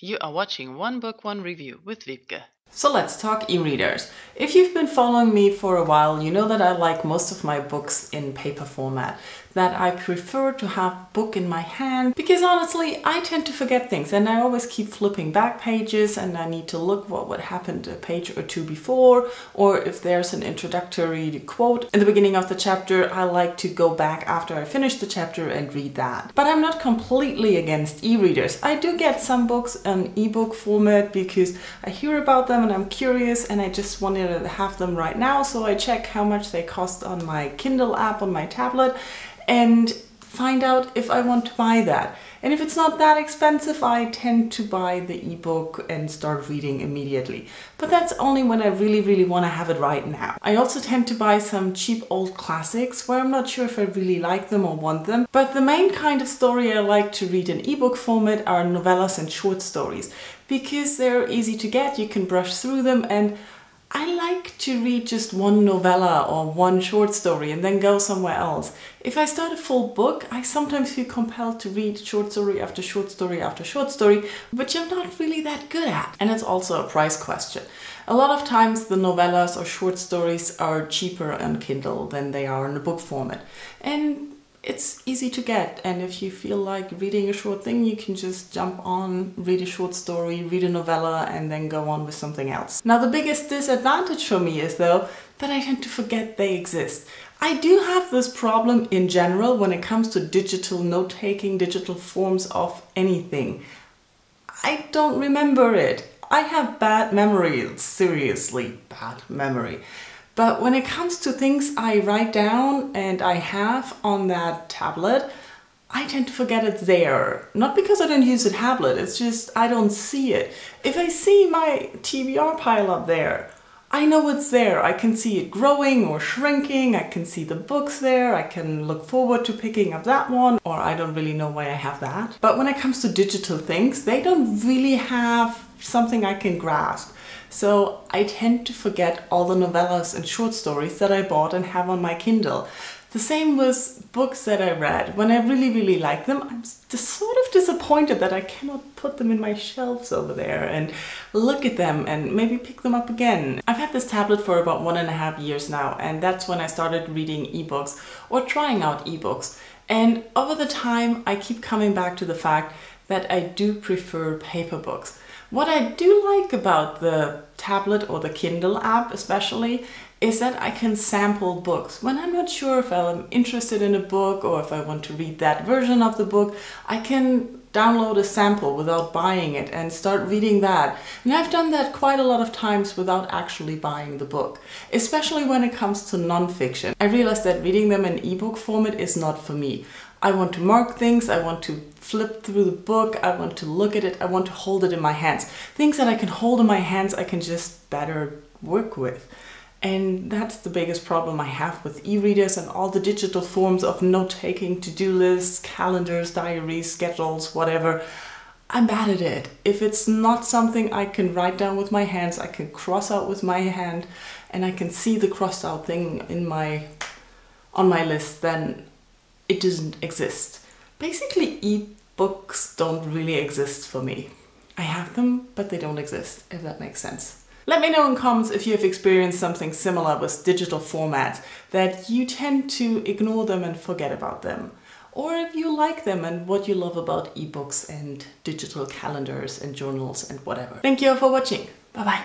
You are watching One Book, One Review with Wiebke. So let's talk e-readers. If you've been following me for a while, you know that I like most of my books in paper format, that I prefer to have book in my hand because honestly I tend to forget things and I always keep flipping back pages and I need to look what happened a page or two before, or if there's an introductory quote in the beginning of the chapter, I like to go back after I finish the chapter and read that. But I'm not completely against e-readers. I do get some books in ebook format because I hear about them and I'm curious and I just wanted to have them right now, so I check how much they cost on my Kindle app on my tablet and find out if I want to buy that. And if it's not that expensive, I tend to buy the ebook and start reading immediately. But that's only when I really want to have it right now. I also tend to buy some cheap old classics where I'm not sure if I really like them or want them. But the main kind of story I like to read in ebook format are novellas and short stories, because they're easy to get, you can brush through them, and I like to read just one novella or one short story and then go somewhere else. If I start a full book, I sometimes feel compelled to read short story after short story after short story, which I'm not really that good at. And it's also a price question. A lot of times the novellas or short stories are cheaper on Kindle than they are in the book format. And it's easy to get, and if you feel like reading a short thing, you can just jump on, read a short story, read a novella, and then go on with something else. Now, the biggest disadvantage for me is, though, that I tend to forget they exist. I do have this problem in general when it comes to digital note-taking, digital forms of anything. I don't remember it. I have bad memory, seriously bad memory. But when it comes to things I write down and I have on that tablet, I tend to forget it's there. Not because I don't use a tablet, it's just I don't see it. If I see my TBR pile up there, I know it's there. I can see it growing or shrinking, I can see the books there, I can look forward to picking up that one, or I don't really know why I have that. But when it comes to digital things, they don't really have something I can grasp. So I tend to forget all the novellas and short stories that I bought and have on my Kindle. The same with books that I read. When I really like them, I'm sort of disappointed that I cannot put them in my shelves over there and look at them and maybe pick them up again. I've had this tablet for about 1.5 years now, and that's when I started reading ebooks or trying out ebooks. And over the time, I keep coming back to the fact that I do prefer paper books. What I do like about the tablet or the Kindle app especially is that I can sample books. When I'm not sure if I'm interested in a book or if I want to read that version of the book, I can download a sample without buying it and start reading that. And I've done that quite a lot of times without actually buying the book, especially when it comes to non-fiction. I realized that reading them in ebook format is not for me. I want to mark things, I want to flip through the book, I want to look at it, I want to hold it in my hands. Things that I can hold in my hands, I can just better work with. And that's the biggest problem I have with e-readers and all the digital forms of note-taking, to-do lists, calendars, diaries, schedules, whatever. I'm bad at it. If it's not something I can write down with my hands, I can cross out with my hand, and I can see the crossed out thing on my list, then it doesn't exist. Basically, e-books don't really exist for me. I have them, but they don't exist, if that makes sense. Let me know in comments if you have experienced something similar with digital formats, that you tend to ignore them and forget about them. Or if you like them and what you love about ebooks and digital calendars and journals and whatever. Thank you all for watching. Bye bye.